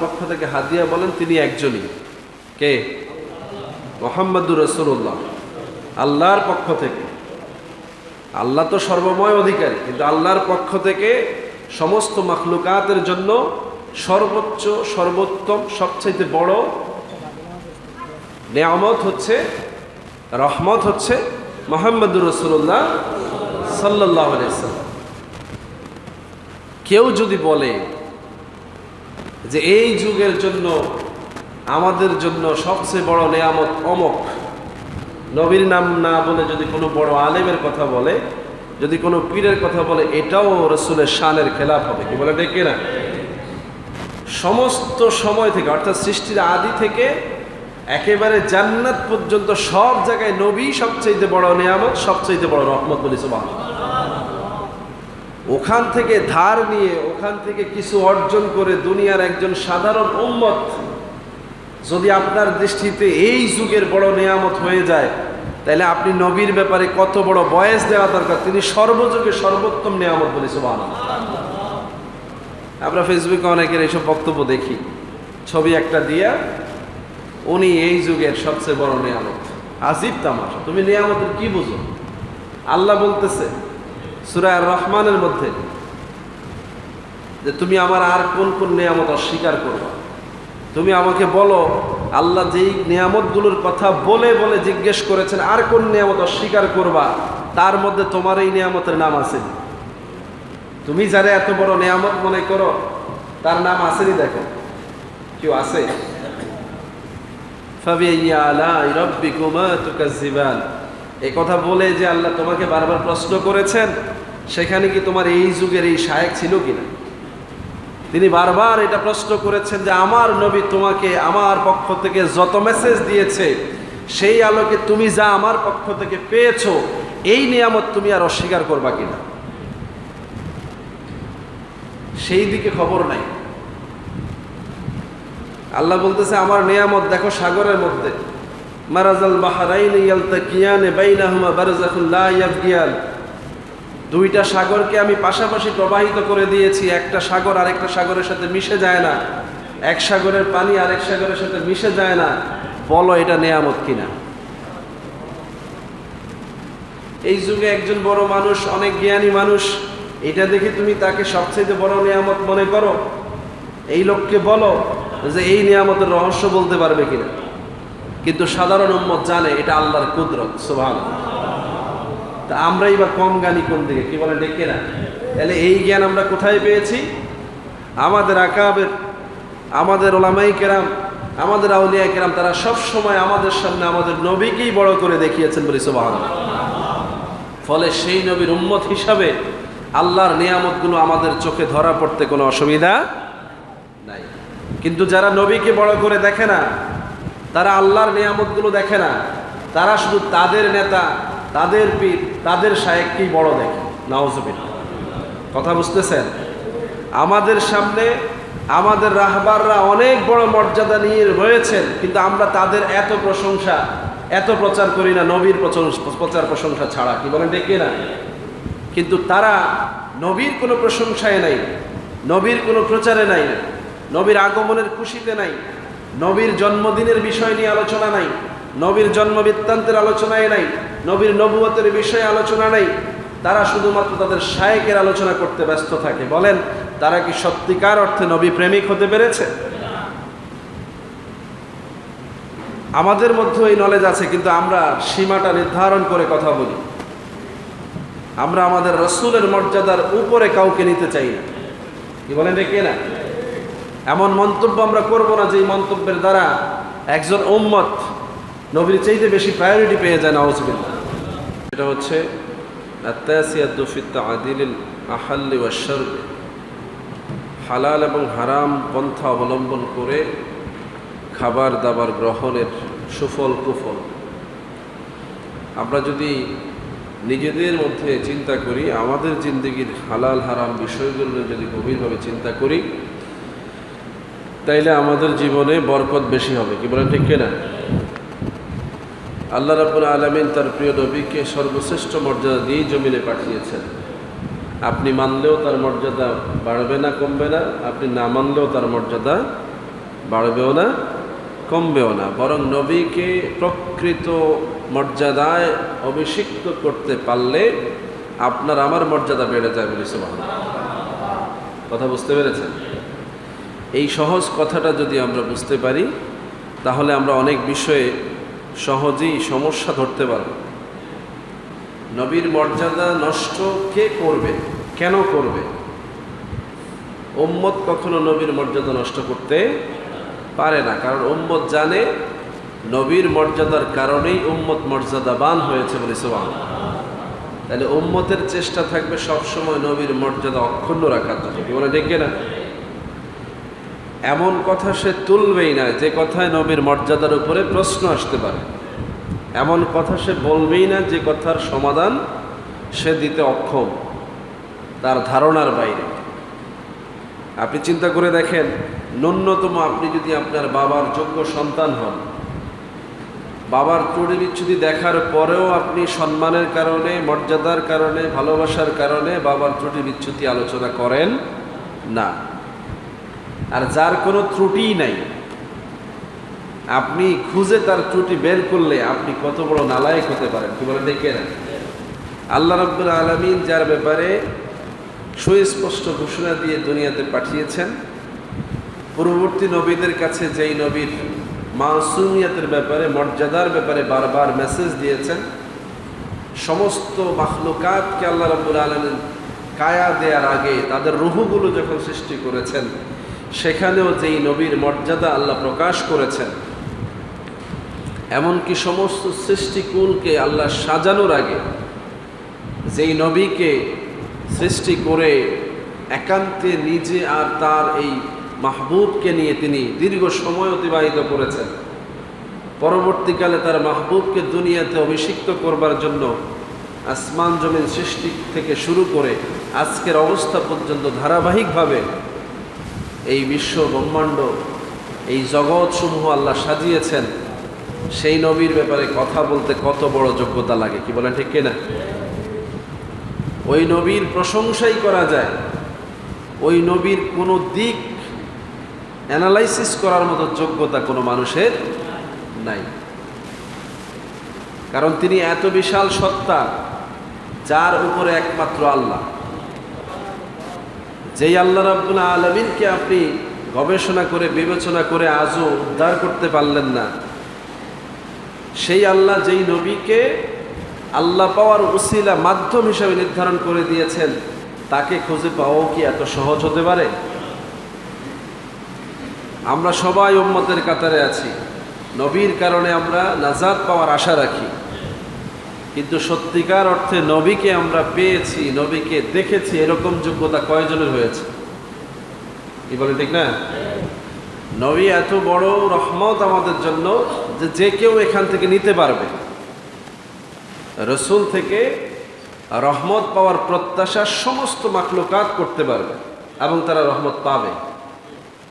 পক্ষ থেকে হাদিয়া বলেন, তিনি একজনই। কে? মুহাম্মাদুর রাসূলুল্লাহ, আল্লাহর পক্ষ থেকে। আল্লাহ তো সর্বময় অধিকারী, কিন্তু আল্লাহর পক্ষ থেকে সমস্ত মাখলুকাতের জন্য সর্বোচ্চ, সর্বোত্তম, সবচেয়ে বড় নেয়ামত হচ্ছে, রহমত হচ্ছে মুহাম্মাদুর রাসূলুল্লাহ সাল্লাল্লাহু আলাইহি ওয়াসাল্লাম। কেউ যদি বলে যে এই যুগের জন্য, আমাদের জন্য সবচেয়ে বড় নেয়ামত অমক, নবীর নাম না বলে যদি কোনো বড় আলেমের কথা বলে, যদি কোনো পীরের কথা বলে, এটাও রাসূলের শানের খেলাফ হবে। কি বলে দেখে না? সমস্ত সময় থেকে, অর্থাৎ সৃষ্টির আদি থেকে একেবারে জান্নাত পর্যন্ত সব জায়গায় নবী সবচেয়ে বড় নেয়ামত, সবচেয়ে বড় রহমত বলি সুবহানাল্লাহ। ওখান থেকে ধার নিয়ে, ওখান থেকে কিছু অর্জন করে দুনিয়ার একজন সাধারণ উম্মত যদি আপনার দৃষ্টিতে এই যুগের বড় নেয়ামত হয়ে যায়, তাহলে আপনি নবীর ব্যাপারে কত বড় বয়েস দেওয়া দরকার। তিনি সর্বযুগে সর্বোত্তম নেয়ামত বলি সুবহানাল্লাহ। আমরা ফেসবুকে অনেকের এইসব বক্তব্য দেখি, ছবি একটা দিয়া উনি এই যুগের সবচেয়ে বড় নেয়ামত। আজীব তামাশা। তুমি নেয়ামতের কি বুঝো? আল্লাহ বলতেছে সূরা আর রহমানের মধ্যে যে তুমি আমার আর কোন কোন নেয়ামত অস্বীকার করবা। তুমি আমাকে বলো, আল্লাহ যেই নেয়ামতগুলোর কথা বলে বলে জিজ্ঞেস করেছেন আর কোন নেয়ামত অস্বীকার করবা, তার মধ্যে তোমার এই নেয়ামতের নাম আছে? তুমি যারা এত বড় নেয়ামত মনে করো, তার নাম আসেনি? দেখো, কেউ আছে? ফাবিআইয়ি আলাই রাব্বিকুমা তুকাজ্জিবান। এই কথা বলে যে আল্লাহ তোমাকে বারবার প্রশ্ন করেছেন, সেখানে কি তোমার এই যুগের এই শায়েখ ছিল কিনা? তিনি বারবার এটা প্রশ্ন করেছেন যে আমার নবী তোমাকে আমার পক্ষ থেকে যত মেসেজ দিয়েছে, সেই আলোকে তুমি যা আমার পক্ষ থেকে পেয়েছো, এই নিয়ামত তুমি আর অস্বীকার করবা কিনা? সেই দিকে খবর নাই। আল্লাহ বলতেছে আমার নিয়ামত দেখো সাগরের মধ্যে, মারাজাল বাহরাইনি ইয়ালতাকিয়ানে বাইনাহুমা বারযাখুন লা ইয়াবগিয়ান। দুইটা সাগরকে আমি পাশাপাশি প্রবাহিত করে দিয়েছি, একটা সাগর আরেকটা সাগরের সাথে মিশে যায় না, এক সাগরের পানি আরেক সাগরের সাথে মিশে যায় না। বলো এটা নেয়ামত কিনা? এই যুগে একজন বড় মানুষ, অনেক জ্ঞানী মানুষ, এটা দেখে তুমি তাকে সবচেয়ে বড় নেয়ামত মনে করো? এই লোককে বলো যে এই নিয়ামতের রহস্য বলতে পারবে কিনা? কিন্তু সাধারণ উম্মত জানে এটা আল্লাহর কুদরত সুবহানাল্লাহ। তা আমরাই বা কম জ্ঞানী কোন দিকে? কি বলে ডেকে না? তাহলে এই জ্ঞান আমরা কোথায় পেয়েছি? আমাদের আকাবের, আমাদের ওলামাই কেরাম, আমাদের আউলিয়া কেরাম, তারা সব সময় আমাদের সামনে আমাদের নবীকেই বড় করে দেখিয়েছেন বলি সুবহানাল্লাহ। ফলে সেই নবীর উম্মত হিসাবে আল্লাহর নিয়ামতগুলো আমাদের চোখে ধরা পড়তে কোনো অসুবিধা নাই। কিন্তু যারা নবীকে বড় করে দেখে না, তারা আল্লাহর নিয়ামতগুলো দেখে না, তারা শুধু তাদের নেতা, তাদের পীর, তাদের শায়েখকেই বড় দেখে। নাউজুবিল্লাহ। কথা বুঝতেছেন? আমাদের সামনে আমাদের রাহবাররা অনেক বড় মর্যাদা নিয়ে রয়েছেন, কিন্তু আমরা তাদের এত প্রশংসা, এত প্রচার করি না, নবীর প্রচার প্রশংসা ছাড়া। কি বলেন ডেকে না? কিন্তু তারা নবীর কোনো প্রশংসায় নাই, নবীর কোনো প্রচারে নাই, নবীর আগমনের খুশিতে নাই, নবীর জন্মদিনের বিষয় নিয়ে আলোচনা নাই, নবীর জন্ম বৃত্তান্তের আলোচনায় নাই, নবীর নবুয়তের বিষয়ে আলোচনা নাই। তারা শুধুমাত্র তাদের শায়েখের আলোচনা করতে ব্যস্ত থাকে। বলেন, তারা কি সত্যিকার অর্থে নবী প্রেমিক হতে পেরেছে? আমাদের মধ্যে এই নলেজ আছে, কিন্তু আমরা সীমাটা নির্ধারণ করে কথা বলি। আমরা আমাদের রাসূলের মর্যাদার উপরে কাউকে নিতে চাই না। কি বলেন দেখে না? এমন মন্তব্য আমরা করব না যে মন্তব্যের দ্বারা একজন উম্মত নবীর চাইতে বেশি প্রায়োরিটি পেয়ে যায়। নাউজুবিল্লাহ। এটা হচ্ছে আত-তাসিয়াতু ফি তা'দিলিল আহাল্লি ওয়াশ শারব। হালাল এবং হারাম পন্থা অবলম্বন করে খাবার দাবার গ্রহণের সুফল কুফল। আমরা যদি নিজেদের মধ্যে চিন্তা করি, আমাদের জিন্দেগির হালাল হারাম বিষয়গুলো যদি গভীরভাবে চিন্তা করি, তাইলে আমাদের জীবনে বরকত বেশি হবে। কি বলেন ঠিক কিনা? আল্লাহ রাব্বুল আলামিন তার প্রিয় নবীকে সর্বশ্রেষ্ঠ মর্যাদা দিয়ে জমিনে পাঠিয়েছেন। আপনি মানলেও তার মর্যাদা বাড়বে না, কমবে না, আপনি না মানলেও তার মর্যাদা বাড়বেও না, কমবেও না, বরং নবীকে প্রকৃত মর্যাদায় অভিষিক্ত করতে পারলে আপনার আমার মর্যাদা বেড়ে যায় বলে সুবহানাল্লাহ। কথা বুঝতে পেরেছেন? এই সহজ কথাটা যদি আমরা বুঝতে পারি তাহলে আমরা অনেক বিষয়ে সহজেই সমস্যা ধরতে পারব। নবীর মর্যাদা নষ্ট কে করবে, কেন করবে? উম্মত কখনো নবীর মর্যাদা নষ্ট করতে পারে না, কারণ উম্মত জানে নবীর মর্যাদার কারণেই উম্মত মর্যাদাবান হয়েছে বলে সুবহানাল্লাহ। তাহলে উম্মতের চেষ্টা থাকবে সবসময় নবীর মর্যাদা অক্ষুণ্ণ রাখার জন্য, কি বলে ঠিক না? এমন কথা সে তুলবেই না যে কথায় নবীর মর্যাদার উপরে প্রশ্ন আসতে পারে, এমন কথা সে বলবেই না যে কথার সমাধান সে দিতে অক্ষম, তার ধারণার বাইরে। আপনি চিন্তা করে দেখেন, ন্যূনতম আপনি যদি আপনার বাবার যোগ্য সন্তান হন, বাবার ত্রুটি বিচ্ছুতি দেখার পরেও আপনি সম্মানের কারণে, মর্যাদার কারণে, ভালোবাসার কারণে বাবার ত্রুটি বিচ্ছুতি আলোচনা করেন না। আর যার কোনো ত্রুটিই নাই, আপনি খুঁজে তার ত্রুটি বের করলে আপনি কত বড় নালায়েক হতে পারেন, কি বলে দেখে না? আল্লাহ রাব্বুল আলামিন যার ব্যাপারে সুস্পষ্ট ঘোষণা দিয়ে দুনিয়াতে পাঠিয়েছেন, পূর্ববর্তী নবীদের কাছে যেই নবীর মাসুমিয়াতের ব্যাপারে, মর্যাদার ব্যাপারে বারবার মেসেজ দিয়েছেন, সমস্ত মাখলুকাতকে আল্লাহ রাব্বুল আলামিন কায়া দেওয়ার আগে তাদের রূহগুলো যখন সৃষ্টি করেছেন, সেখানেও যেই নবীর মর্যাদা আল্লাহ প্রকাশ করেছেন, এমনকি সমস্ত সৃষ্টিকুলকে আল্লাহ সাজানোর আগে যেই নবীকে সৃষ্টি করে একান্তে নিজে আর তার এই মাহবুবকে নিয়ে তিনি দীর্ঘ সময় অতিবাহিত করেছেন, পরবর্তীকালে তার মাহবুবকে দুনিয়াতে অভিষিক্ত করবার জন্য আসমান জমিন সৃষ্টি থেকে শুরু করে আজকের অবস্থা পর্যন্ত ধারাবাহিকভাবে এই বিশ্ব ব্রহ্মাণ্ড, এই জগৎসমূহ আল্লাহ সাজিয়েছেন, সেই নবীর ব্যাপারে কথা বলতে কত বড় যোগ্যতা লাগে, কি বলেন ঠিক কিনা? ওই নবীর প্রশংসাই করা যায়, ওই নবীর কোনো দিক অ্যানালাইসিস করার মতো যোগ্যতা কোনো মানুষের নাই, কারণ তিনি এত বিশাল সত্তা যার উপরে একমাত্র আল্লাহ। যেই আল্লাহ রাব্বুল আলামিনকে আপনি গবেষণা করে বিবেচনা করে আজও উদ্ধার করতে পারলেন না, সেই আল্লাহ যেই নবীকে আল্লাহ পাওয়ার উসিলা মাধ্যম হিসাবে নির্ধারণ করে দিয়েছেন, তাকে খুঁজে পাওয়াও কি এত সহজ হতে পারে? আমরা সবাই উম্মতের কাতারে আছি, নবীর কারণে আমরা নাজাত পাওয়ার আশা রাখি, কিন্তু সত্যিকার অর্থে নবীকে আমরা পেয়েছি, নবীকে দেখেছি, এরকম যোগ্যতা কয়জনের হয়েছে? কি বলে ঠিক না? নবী এত বড় রহমত আমাদের জন্য যে যে কেউ এখান থেকে নিতে পারবে। রসুল থেকে রহমত পাওয়ার প্রত্যাশা সমস্ত মাখলুকাত করতে পারবে এবং তারা রহমত পাবে।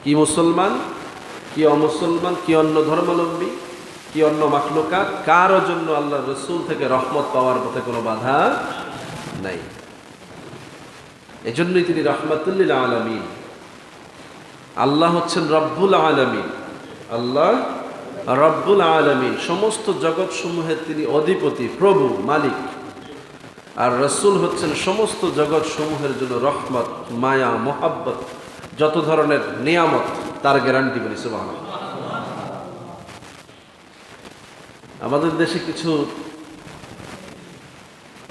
কি মুসলমান, কি অমুসলমান, কি অন্য ধর্মাবলম্বী, কি অন্য মাখলুকাত, কারো জন্য আল্লাহ রসুল থেকে রহমত পাওয়ার পথে কোনো বাধা নাই। এজন্যই তিনি রাহমাতুল লিল আলামিন। আল্লাহ হচ্ছেন রব্বুল আলামিন, আল্লাহ রব্বুল আলামিন, সমস্ত জগৎ সমূহের তিনি অধিপতি, প্রভু, মালিক। আর রসুল হচ্ছেন সমস্ত জগৎ সমূহের জন্য রহমত, মায়া, মোহাব্বত, যত ধরনের নিয়ামত তার গ্যারান্টি বলি সুবহানাল্লাহ। আমাদের দেশে কিছু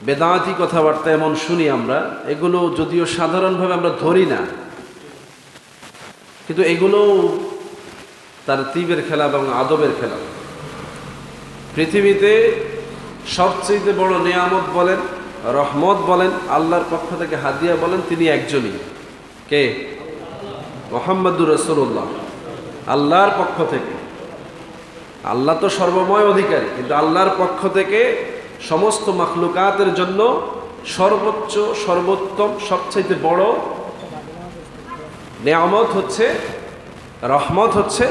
বেদাতি কথাবার্তা এমন শুনি আমরা, এগুলো যদিও সাধারণভাবে আমরা ধরি না, কিন্তু এগুলো তার তিবের খেলা এবং আদবের খেলা। পৃথিবীতে সবচেয়ে বড় নিয়ামত বলেন, রহমত বলেন, আল্লাহর পক্ষ থেকে হাদিয়া বলেন, তিনি একজনই। কে? মুহাম্মদুর রাসূলুল্লাহ। আল্লাহর পক্ষ থেকে, আল্লাহ তো সর্বময় অধিকারী, কিন্তু আল্লাহর পক্ষ থেকে সমস্ত মাখলুকাতের জন্য সর্বোচ্চ, সর্বোত্তম, সবচাইতে বড় নিয়ামত হচ্ছে, রহমত হচ্ছে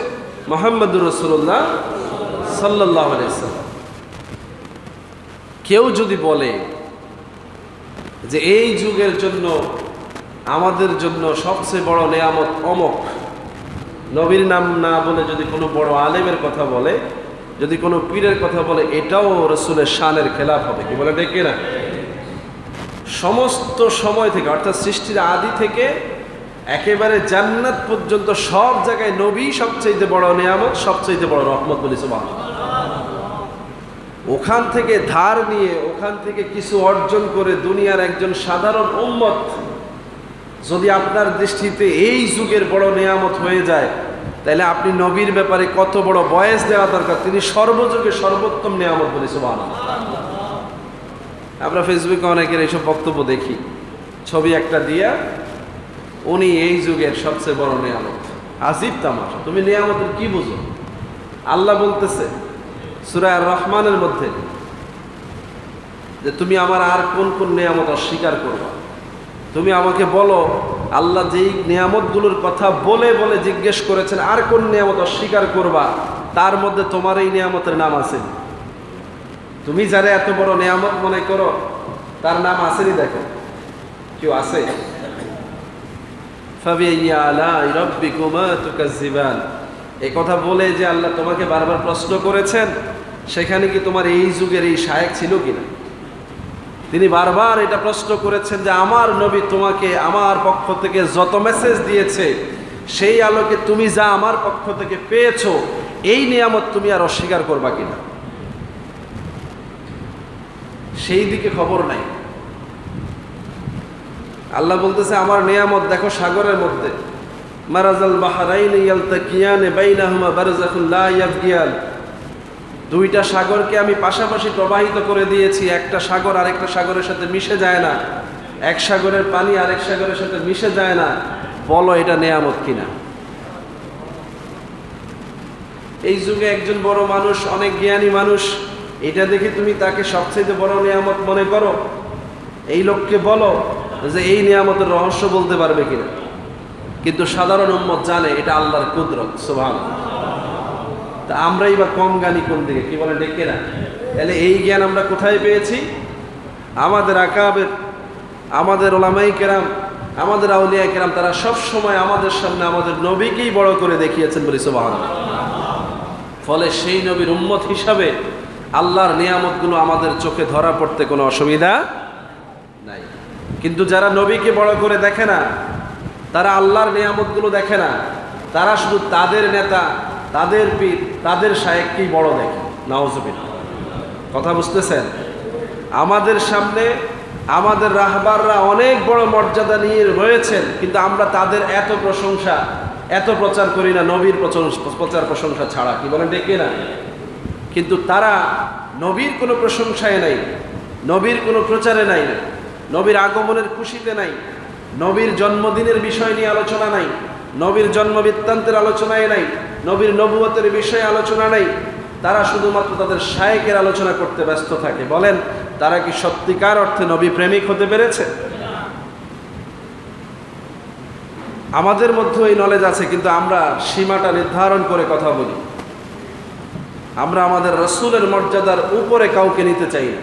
মুহাম্মদুর রাসূলুল্লাহ সাল্লাল্লাহু আলাইহি ওয়াসাল্লাম। কেউ যদি বলে যে এই যুগের জন্য, আমাদের জন্য সবচেয়ে বড় নিয়ামত অমক, নবীর নাম না বলে যদি কোনো বড় আলেমের কথা বলে, যদি কোনো পীরের কথা বলে, এটাও রসুলের শানের খেলাফ হবে। কি বলে ডেকে না? সমস্ত সময় থেকে, অর্থাৎ সৃষ্টির আদি থেকে একেবারে জান্নাত পর্যন্ত সব জায়গায় নবী সবচেয়ে বড় নিয়ামত, সবচেয়ে বড় রহমত বলি সুবহানাল্লাহ। ওখান থেকে ধার নিয়ে, ওখান থেকে কিছু অর্জন করে দুনিয়ার একজন সাধারণ উম্মত যদি আপনার দৃষ্টিতে এই যুগের বড় নিয়ামত হয়ে যায়, তাহলে আপনি নবীর ব্যাপারে কত বড় বয়স দেওয়া দরকার। তিনি সর্বযুগে সর্বোত্তম নিয়ামত বলি সুবহানাল্লাহ। আমরা ফেসবুকে অনেকের এইসব বক্তব্য দেখি, ছবি একটা দিয়া উনি এই যুগের সবচেয়ে বড় নিয়ামত। আজিব তামাশা, তুমি নিয়ামতের কি বুঝো? আল্লাহ বলতেছে সূরা আর রহমানের মধ্যে যে তুমি আমার আর কোন কোন নিয়ামত অস্বীকার করবা। তুমি আমাকে বলো, আল্লাহ যেই নিয়ামতগুলোর কথা বলে বলে জিজ্ঞেস করেছেন আর কোন নিয়ামত অস্বীকার করবা, তার মধ্যে তোমার এই নিয়ামতের নাম আছে? তুমি যারা এত বড় নিয়ামত মনে করো, তার নাম আসেনি? দেখো কেউ আছে? ফাবিআইয়ি আলাই রাব্বিকুমা তুকাজ্জিবান, এই কথা বলে যে আল্লাহ তোমাকে বারবার প্রশ্ন করেছেন, সেখানে কি তোমার এই যুগের এই শায়েখ ছিল কিনা? তিনি বারবার এটা প্রশ্ন করেছেন যে আমার নবী তোমাকে আমার পক্ষ থেকে যত মেসেজ দিয়েছে, সেই আলোকে তুমি যা আমার পক্ষ থেকে পেয়েছো, এই নিয়ামত তুমি আর অস্বীকার করবা কিনা? সেই দিকে খবর নাই। আল্লাহ বলতেছে আমার নিয়ামত দেখো সাগরের মধ্যে, মারাজাল বাহরাইনি ইয়ালতাকিয়ানে বাইনাহুমা বারযাখুন লা ইয়াবগিয়ান, দুইটা সাগরকে আমি পাশাপাশি প্রবাহিত করে দিয়েছি, একটা সাগর আরেকটা সাগরের সাথে মিশে যায় না, এক সাগরের পানি আরেক সাগরের সাথে মিশে যায় না। বলো এটা নিয়ামত কিনা? এই যুগে একজন বড় মানুষ, অনেক জ্ঞানী মানুষ, এটা দেখে তুমি তাকে সবচেয়ে বড় নিয়ামত মনে করো? এই লোককে বলো যে এই নিয়ামতের রহস্য বলতে পারবে কিনা? কিন্তু সাধারণ উম্মত জানে এটা আল্লাহর কুদরত সুবহানাল্লাহ। তা আমরাই বা কম জ্ঞানী কোন দিকে? কি বলে ডেকে না? তাহলে এই জ্ঞান আমরা কোথায় পেয়েছি? আমাদের আকাবের, আমাদের ওলামাই কেরাম, আমাদের আউলিয়া কেরাম, তারা সব সময় আমাদের সামনে আমাদের নবীকেই বড় করে দেখিয়েছেন বলি সুবহানাল্লাহ। ফলে সেই নবীর উম্মত হিসাবে আল্লাহর নিয়ামতগুলো আমাদের চোখে ধরা পড়তে কোনো অসুবিধা নাই। কিন্তু যারা নবীকে বড় করে দেখে না, তারা আল্লাহর নিয়ামতগুলো দেখে না, তারা শুধু তাদের নেতা, তাদের পীর, তাদের শায়েখকেই বড় দেখে। নাউজুবিল্লাহ। কথা বুঝতেছেন? আমাদের সামনে আমাদের রাহবাররা অনেক বড় মর্যাদা নিয়ে রয়েছেন, কিন্তু আমরা তাদের এত প্রশংসা, এত প্রচার করি না নবীর প্রচার প্রশংসা ছাড়া। কি বলেন ডেকে না? কিন্তু তারা নবীর কোনো প্রশংসায় নাই, নবীর কোনো প্রচারে নাই, নবীর আগমনের খুশিতে নাই, নবীর জন্মদিনের বিষয় নিয়ে আলোচনা নাই, নবীর জন্ম বৃত্তান্তের আলোচনায় নাই, নবীর নবুয়তের বিষয়ে আলোচনা নাই। তারা শুধুমাত্র তাদের শায়েখের আলোচনা করতে ব্যস্ত থাকে। বলেন তারা কি সত্যিকার অর্থে নবী প্রেমিক হতে পেরেছে? আমাদের মধ্যে এই নলেজ আছে, কিন্তু আমরা সীমাটা নির্ধারণ করে কথা বলি। আমরা আমাদের রাসূলের মর্যাদার উপরে কাউকে নিতে চাই না।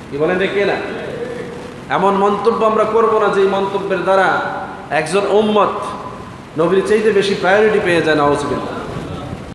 কি বলেন দেখে না? এমন মন্তব্য আমরা করব না যে মন্তব্যের দ্বারা একজন উম্মত নবীর চাইতে বেশি প্রায়োরিটি পেয়ে যায়। নাউজুবিল্লাহ।